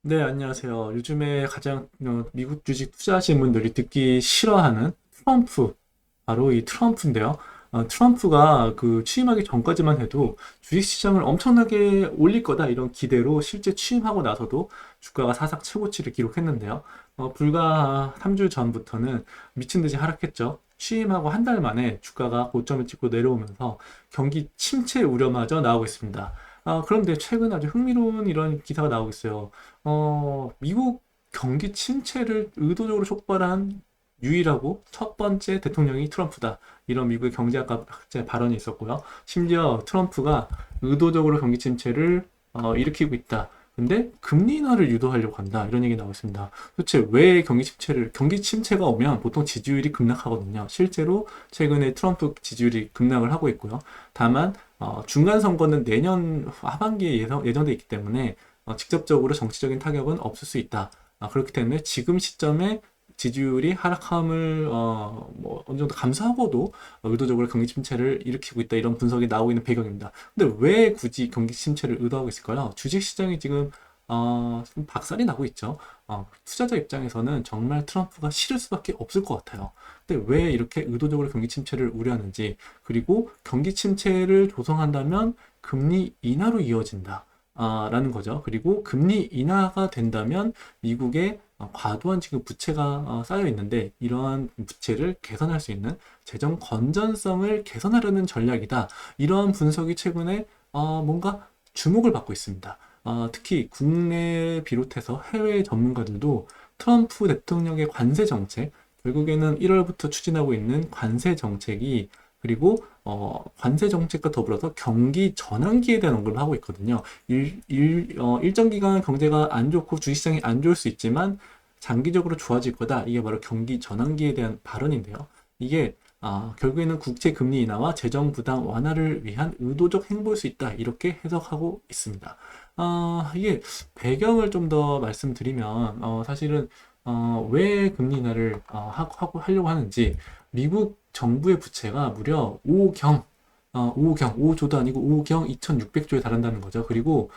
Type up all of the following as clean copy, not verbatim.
네, 안녕하세요. 요즘에 가장 미국 주식 투자하시는 분들이 듣기 싫어하는 트럼프, 바로 이 트럼프인데요. 트럼프가 그 취임하기 전까지만 해도 주식시장을 엄청나게 올릴 거다 이런 기대로 실제 취임하고 나서도 주가가 사상 최고치를 기록했는데요. 불과 3주 전부터는 미친 듯이 하락했죠. 취임하고 한 달 만에 주가가 고점을 찍고 내려오면서 경기 침체 우려마저 나오고 있습니다. 그런데 최근 아주 흥미로운 이런 기사가 나오고 있어요. 미국 경기 침체를 의도적으로 촉발한 유일하고 첫 번째 대통령이 트럼프다. 이런 미국의 경제학자 발언이 있었고요. 심지어 트럼프가 의도적으로 경기 침체를 일으키고 있다. 근데 금리 인하를 유도하려고 한다. 이런 얘기 나오고 있습니다. 도대체 왜 경기 침체가 오면 보통 지지율이 급락하거든요. 실제로 최근에 트럼프 지지율이 급락을 하고 있고요. 다만 중간 선거는 내년 하반기에 예정돼 있기 때문에 직접적으로 정치적인 타격은 없을 수 있다. 그렇기 때문에 지금 시점에 지지율이 하락함을 뭐 어느 정도 감수하고도 의도적으로 경기 침체를 일으키고 있다 이런 분석이 나오고 있는 배경입니다. 근데 왜 굳이 경기 침체를 의도하고 있을까요? 주식 시장이 지금 좀 박살이 나고 있죠. 투자자 입장에서는 정말 트럼프가 싫을 수밖에 없을 것 같아요. 근데 왜 이렇게 의도적으로 경기 침체를 우려하는지, 그리고 경기 침체를 조성한다면 금리 인하로 이어진다. 라는 거죠. 그리고 금리 인하가 된다면 미국의 과도한 지금 부채가 쌓여 있는데 이러한 부채를 개선할 수 있는 재정 건전성을 개선하려는 전략이다. 이러한 분석이 최근에 뭔가 주목을 받고 있습니다. 특히 국내 비롯해서 해외 전문가들도 트럼프 대통령의 관세 정책, 결국에는 1월부터 추진하고 있는 관세 정책이, 그리고 관세 정책과 더불어서 경기 전환기에 대한 언급을 하고 있거든요. 일정 기간 경제가 안 좋고 주식시장이 안 좋을 수 있지만 장기적으로 좋아질 거다. 이게 바로 경기 전환기에 대한 발언인데요. 이게 결국에는 국채 금리 인하와 재정 부담 완화를 위한 의도적 행보일 수 있다. 이렇게 해석하고 있습니다. 이게 배경을 좀 더 말씀드리면 사실은 왜 금리 인하를 하려고 하는지, 미국 정부의 부채가 무려 5조도 아니고 5경 2600조에 달한다는 거죠. 그리고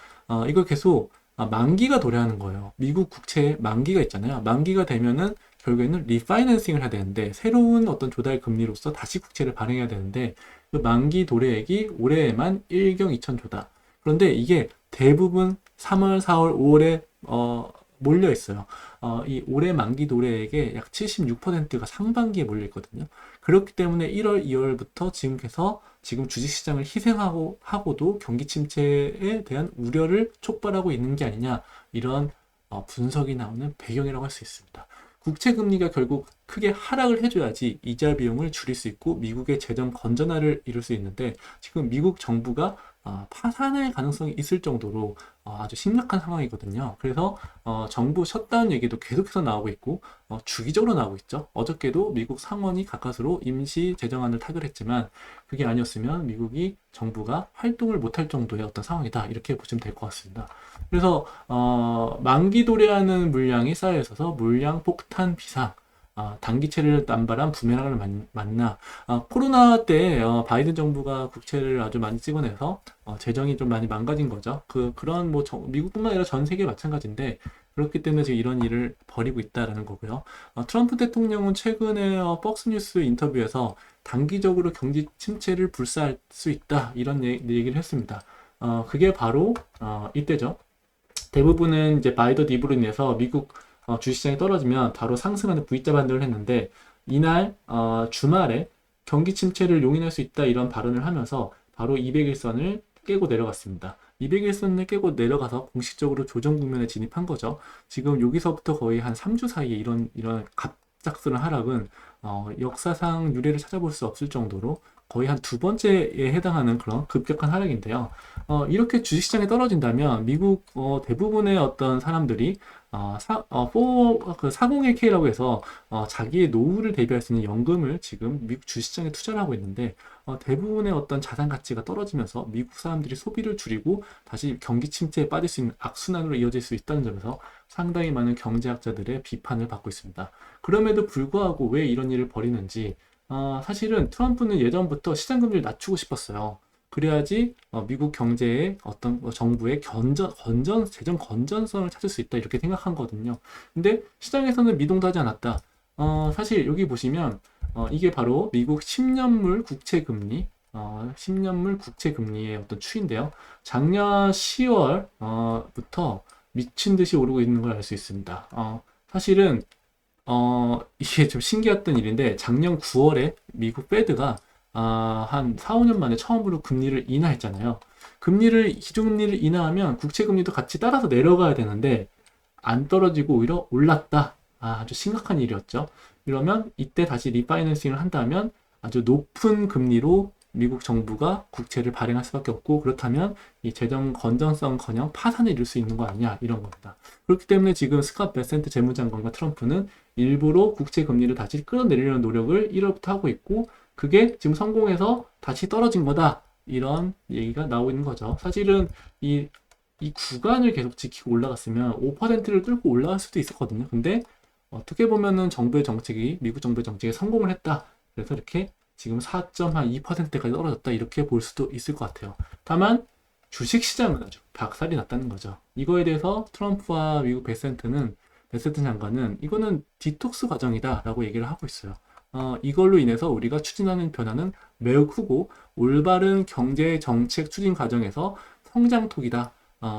이걸 계속 만기가 도래하는 거예요. 미국 국채에 만기가 있잖아요. 만기가 되면은 결국에는 리파이낸싱을 해야 되는데, 새로운 어떤 조달 금리로서 다시 국채를 발행해야 되는데, 그 만기 도래액이 올해에만 1경 2000조다. 그런데 이게 대부분 3월, 4월, 5월에 몰려 있어요. 이 올해 만기 도래액의 약 76%가 상반기에 몰려 있거든요. 그렇기 때문에 1월, 2월부터 지금께서 지금 주식시장을 희생하고 하고도 경기 침체에 대한 우려를 촉발하고 있는 게 아니냐, 이런 분석이 나오는 배경이라고 할 수 있습니다. 국채 금리가 결국 크게 하락을 해줘야지 이자 비용을 줄일 수 있고 미국의 재정 건전화를 이룰 수 있는데, 지금 미국 정부가 파산의 가능성이 있을 정도로 아주 심각한 상황이거든요. 그래서 정부 셧다운 얘기도 계속해서 나오고 있고 주기적으로 나오고 있죠. 어저께도 미국 상원이 가까스로 임시 재정안을 타결했지만 그게 아니었으면 미국이 정부가 활동을 못할 정도의 어떤 상황이다, 이렇게 보시면 될 것 같습니다. 그래서 만기 도래하는 물량이 쌓여 있어서 물량 폭탄 비상, 단기채를 남발한 부메랑을 만나. 코로나 때 바이든 정부가 국채를 아주 많이 찍어내서 재정이 좀 많이 망가진 거죠. 그런 뭐 미국뿐만 아니라 전 세계 마찬가지인데, 그렇기 때문에 지금 이런 일을 벌이고 있다라는 거고요. 트럼프 대통령은 최근에 폭스뉴스 인터뷰에서 단기적으로 경기 침체를 불사할 수 있다, 이런 얘기를 했습니다. 그게 바로 이때죠. 대부분은 이제 바이든 입으로 인해서 미국 주식시장이 떨어지면 바로 상승하는 V자 반등을 했는데, 이날 주말에 경기 침체를 용인할 수 있다 이런 발언을 하면서 바로 200일선을 깨고 내려갔습니다. 200일선을 깨고 내려가서 공식적으로 조정 국면에 진입한 거죠. 지금 여기서부터 거의 한 3주 사이에 이런 갑작스러운 하락은 역사상 유례를 찾아볼 수 없을 정도로 거의 한 두 번째에 해당하는 그런 급격한 하락인데요. 이렇게 주식시장이 떨어진다면 미국 대부분의 어떤 사람들이 401k라고 해서 자기의 노후를 대비할 수 있는 연금을 지금 미국 주식시장에 투자를 하고 있는데, 대부분의 어떤 자산 가치가 떨어지면서 미국 사람들이 소비를 줄이고 다시 경기 침체에 빠질 수 있는 악순환으로 이어질 수 있다는 점에서 상당히 많은 경제학자들의 비판을 받고 있습니다. 그럼에도 불구하고 왜 이런 일을 벌이는지, 사실은 트럼프는 예전부터 시장 금리를 낮추고 싶었어요. 그래야지 미국 경제의 어떤 정부의 재정 건전성을 찾을 수 있다 이렇게 생각한 거거든요. 근데 시장에서는 미동도 하지 않았다. 사실 여기 보시면 이게 바로 미국 10년물 국채 금리 10년물 국채 금리의 어떤 추인데요. 작년 10월 부터 미친 듯이 오르고 있는 걸 알 수 있습니다. 사실은 이게 좀 신기했던 일인데 작년 9월에 미국 페드가 한 4, 5년 만에 처음으로 금리를 인하했잖아요. 기준금리를 인하하면 국채금리도 같이 따라서 내려가야 되는데 안 떨어지고 오히려 올랐다. 아주 심각한 일이었죠. 이러면 이때 다시 리파이낸싱을 한다면 아주 높은 금리로 미국 정부가 국채를 발행할 수밖에 없고, 그렇다면 이 재정 건전성커녕 파산을 이룰 수 있는 거 아니냐 이런 겁니다. 그렇기 때문에 지금 스캇 베센트 재무장관과 트럼프는 일부러 국채 금리를 다시 끌어내리려는 노력을 1월부터 하고 있고, 그게 지금 성공해서 다시 떨어진 거다 이런 얘기가 나오고 있는 거죠. 사실은 이 구간을 계속 지키고 올라갔으면 5%를 뚫고 올라갈 수도 있었거든요. 근데 어떻게 보면은 미국 정부의 정책이 성공을 했다. 그래서 이렇게 지금 4.2%까지 떨어졌다 이렇게 볼 수도 있을 것 같아요. 다만 주식시장은 아주 박살이 났다는 거죠. 이거에 대해서 트럼프와 미국 베센트 장관은 이거는 디톡스 과정이다 라고 얘기를 하고 있어요. 이걸로 인해서 우리가 추진하는 변화는 매우 크고 올바른 경제 정책 추진 과정에서 성장통이다.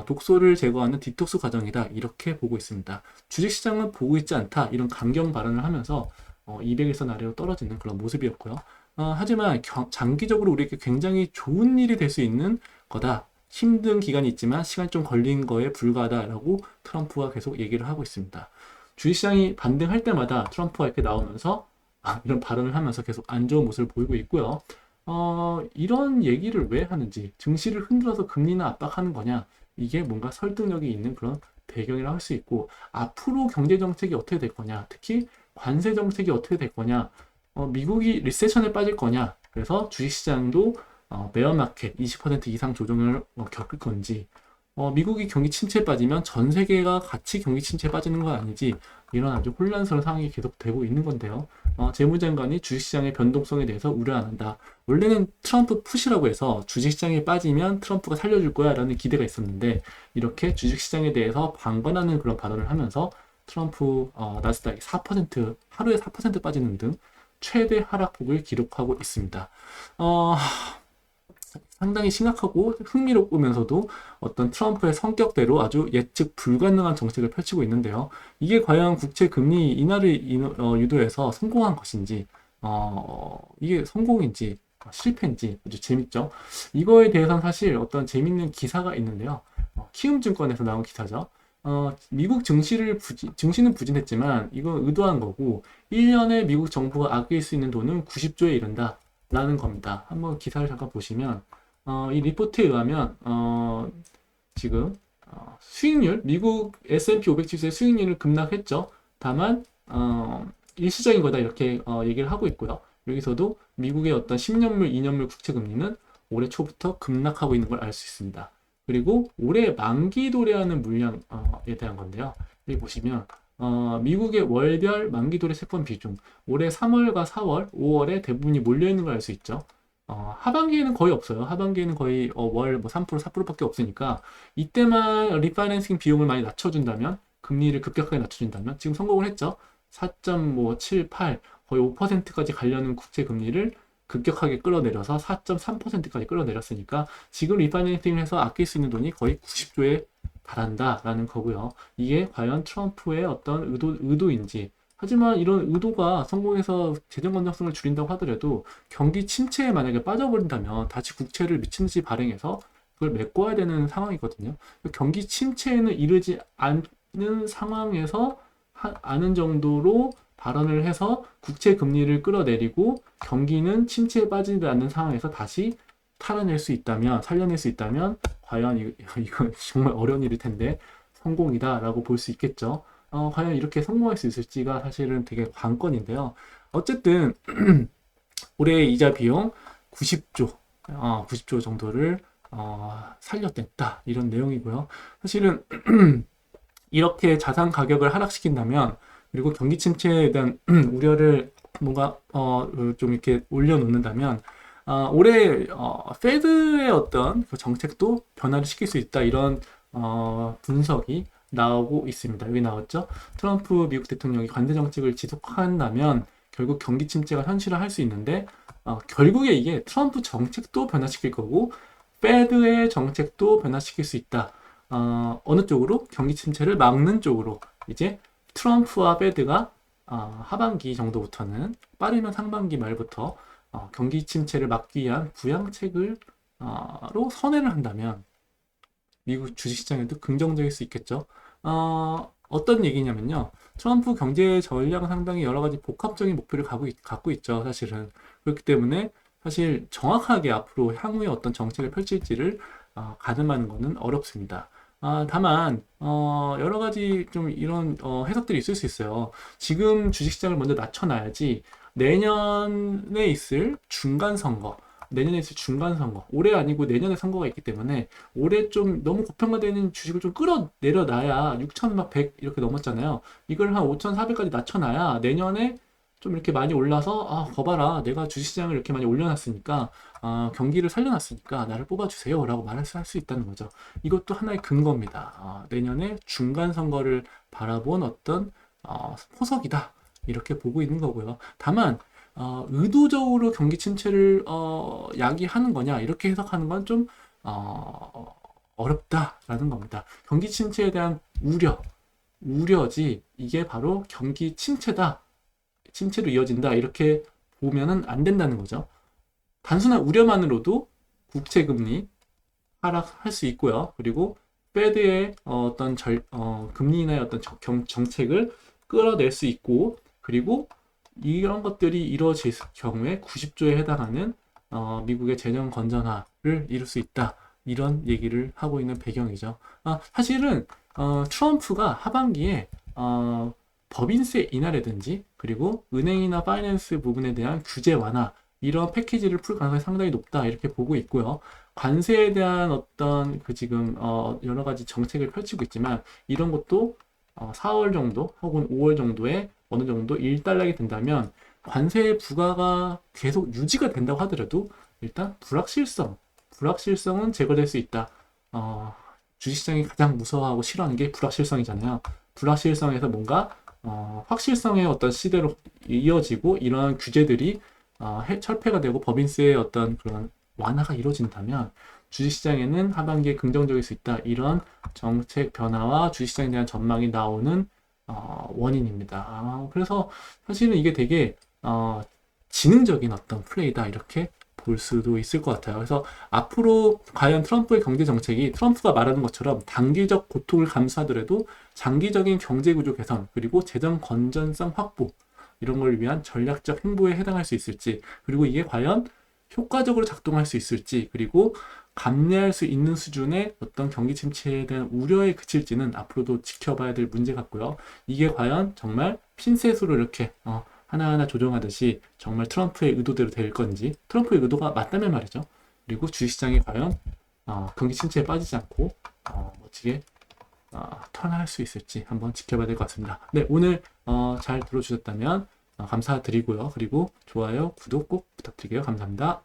독소를 제거하는 디톡스 과정이다 이렇게 보고 있습니다. 주식시장은 보고 있지 않다 이런 강경 발언을 하면서 200일선 아래로 떨어지는 그런 모습이었고요. 하지만 장기적으로 우리에게 굉장히 좋은 일이 될 수 있는 거다. 힘든 기간이 있지만 시간이 좀 걸린 거에 불과하다라고 트럼프가 계속 얘기를 하고 있습니다. 주식시장이 반등할 때마다 트럼프가 이렇게 나오면서 이런 발언을 하면서 계속 안 좋은 모습을 보이고 있고요. 이런 얘기를 왜 하는지, 증시를 흔들어서 금리나 압박하는 거냐, 이게 뭔가 설득력이 있는 그런 배경이라 할 수 있고, 앞으로 경제정책이 어떻게 될 거냐, 특히 관세정책이 어떻게 될 거냐, 미국이 리세션에 빠질 거냐, 그래서 주식시장도 베어마켓 20% 이상 조정을 겪을 건지, 미국이 경기 침체에 빠지면 전 세계가 같이 경기 침체에 빠지는 건 아니지, 이런 아주 혼란스러운 상황이 계속되고 있는 건데요. 재무장관이 주식시장의 변동성에 대해서 우려 안 한다. 원래는 트럼프 푸시라고 해서 주식시장이 빠지면 트럼프가 살려줄 거야 라는 기대가 있었는데, 이렇게 주식시장에 대해서 방관하는 그런 발언을 하면서 트럼프 나스닥이 4% 하루에 4% 빠지는 등 최대 하락폭을 기록하고 있습니다. 상당히 심각하고 흥미롭으면서도 어떤 트럼프의 성격대로 아주 예측 불가능한 정책을 펼치고 있는데요. 이게 과연 국채 금리 인하를 유도해서 성공한 것인지, 이게 성공인지 실패인지 아주 재밌죠. 이거에 대해서는 사실 어떤 재밌는 기사가 있는데요. 키움증권에서 나온 기사죠. 미국 증시는 부진했지만 이건 의도한 거고, 1년에 미국 정부가 아낄 수 있는 돈은 90조에 이른다 라는 겁니다. 한번 기사를 잠깐 보시면 이 리포트에 의하면 지금 수익률, 미국 S&P 500 지수의 수익률을 급락했죠. 다만 일시적인 거다 이렇게 얘기를 하고 있고요. 여기서도 미국의 어떤 10년물, 2년물 국채 금리는 올해 초부터 급락하고 있는 걸 알 수 있습니다. 그리고 올해 만기 도래하는 물량에 대한 건데요. 여기 보시면 미국의 월별 만기 도래 채권 비중, 올해 3월과 4월, 5월에 대부분이 몰려있는 걸 알 수 있죠. 하반기에는 거의 없어요. 하반기에는 거의 월 3%, 4%밖에 없으니까 이때만 리파이낸싱 비용을 많이 낮춰준다면, 금리를 급격하게 낮춰준다면, 지금 성공을 했죠. 4.78, 거의 5%까지 가려는 국채 금리를 급격하게 끌어내려서 4.3%까지 끌어내렸으니까 지금 리파이낸싱을 해서 아낄 수 있는 돈이 거의 90조에 달한다라는 거고요. 이게 과연 트럼프의 어떤 의도인지, 하지만 이런 의도가 성공해서 재정 건전성을 줄인다고 하더라도 경기 침체에 만약에 빠져버린다면 다시 국채를 미친 듯이 발행해서 그걸 메꿔야 되는 상황이거든요. 경기 침체에는 이르지 않는 상황에서 아는 정도로 발언을 해서 국채 금리를 끌어내리고 경기는 침체에 빠지지 않는 상황에서 다시 살려낼 수 있다면 과연 이건 정말 어려운 일일 텐데 성공이다라고 볼 수 있겠죠. 과연 이렇게 성공할 수 있을지가 사실은 되게 관건인데요. 어쨌든 올해 이자 비용 90조 정도를 살렸댔다 이런 내용이고요. 사실은 이렇게 자산 가격을 하락시킨다면, 그리고 경기 침체에 대한 우려를 뭔가 좀 이렇게 올려놓는다면 올해 페드의 어떤 그 정책도 변화를 시킬 수 있다 이런 분석이 나오고 있습니다. 여기 나왔죠? 트럼프 미국 대통령이 관세 정책을 지속한다면 결국 경기 침체가 현실화할 수 있는데 결국에 이게 트럼프 정책도 변화시킬 거고 페드의 정책도 변화시킬 수 있다. 어느 쪽으로? 경기 침체를 막는 쪽으로 이제 트럼프와 페드가 하반기 정도부터는 빠르면 상반기 말부터 경기 침체를 막기 위한 부양책을 로 선회를 한다면 미국 주식시장에도 긍정적일 수 있겠죠. 어떤 얘기냐면요. 트럼프 경제 전략은 상당히 여러 가지 복합적인 목표를 갖고 있죠. 사실은. 그렇기 때문에 사실 정확하게 앞으로 향후에 어떤 정책을 펼칠지를 가늠하는 것은 어렵습니다. 다만 여러 가지 좀 이런 해석들이 있을 수 있어요. 지금 주식시장을 먼저 낮춰놔야지 내년에 있을 중간 선거, 내년에 있을 중간 선거, 올해 아니고 내년에 선거가 있기 때문에 올해 좀 너무 고평가되는 주식을 좀 끌어내려놔야 6천 막 100 이렇게 넘었잖아요. 이걸 한 5,400까지 낮춰놔야 내년에 좀 이렇게 많이 올라서 거봐라 내가 주식시장을 이렇게 많이 올려놨으니까 경기를 살려놨으니까 나를 뽑아주세요 라고 말할 수 있다는 거죠. 이것도 하나의 근거입니다. 내년에 중간 선거를 바라본 어떤 포석이다 이렇게 보고 있는 거고요. 다만 의도적으로 경기 침체를 야기하는 거냐 이렇게 해석하는 건 좀 어렵다라는 겁니다. 경기 침체에 대한 우려지 이게 바로 경기 침체다, 침체로 이어진다 이렇게 보면은 안 된다는 거죠. 단순한 우려만으로도 국채금리 하락할 수 있고요. 그리고 페드의 어떤 금리 인하의 어떤 정책을 끌어낼 수 있고, 그리고 이런 것들이 이루어질 경우에 90조에 해당하는 미국의 재정 건전화를 이룰 수 있다. 이런 얘기를 하고 있는 배경이죠. 사실은 트럼프가 하반기에 법인세 인하라든지 그리고 은행이나 파이낸스 부분에 대한 규제 완화 이런 패키지를 풀 가능성이 상당히 높다 이렇게 보고 있고요. 관세에 대한 어떤 그 지금 여러 가지 정책을 펼치고 있지만 이런 것도 4월 정도 혹은 5월 정도에 어느 정도 일단락이 된다면 관세 부과가 계속 유지가 된다고 하더라도 일단 불확실성은 제거될 수 있다. 주식시장이 가장 무서워하고 싫어하는 게 불확실성이잖아요. 불확실성에서 뭔가 확실성의 어떤 시대로 이어지고 이러한 규제들이 철폐가 되고 법인세의 어떤 그런 완화가 이루어진다면 주식시장에는 하반기에 긍정적일 수 있다. 이런 정책 변화와 주식시장에 대한 전망이 나오는 원인입니다. 그래서 사실은 이게 되게 지능적인 어떤 플레이다 이렇게 볼 수도 있을 것 같아요. 그래서 앞으로 과연 트럼프의 경제 정책이 트럼프가 말하는 것처럼 단기적 고통을 감수하더라도 장기적인 경제 구조 개선 그리고 재정 건전성 확보 이런 걸 위한 전략적 행보에 해당할 수 있을지, 그리고 이게 과연 효과적으로 작동할 수 있을지, 그리고 감내할 수 있는 수준의 어떤 경기 침체에 대한 우려에 그칠지는 앞으로도 지켜봐야 될 문제 같고요. 이게 과연 정말 핀셋으로 이렇게 하나하나 조정하듯이 정말 트럼프의 의도대로 될 건지, 트럼프의 의도가 맞다면 말이죠. 그리고 주식시장이 과연 경기 침체에 빠지지 않고 멋지게 턴할 수 있을지 한번 지켜봐야 될 것 같습니다. 네, 오늘 잘 들어주셨다면 감사드리고요. 그리고 좋아요, 구독 꼭 부탁드릴게요. 감사합니다.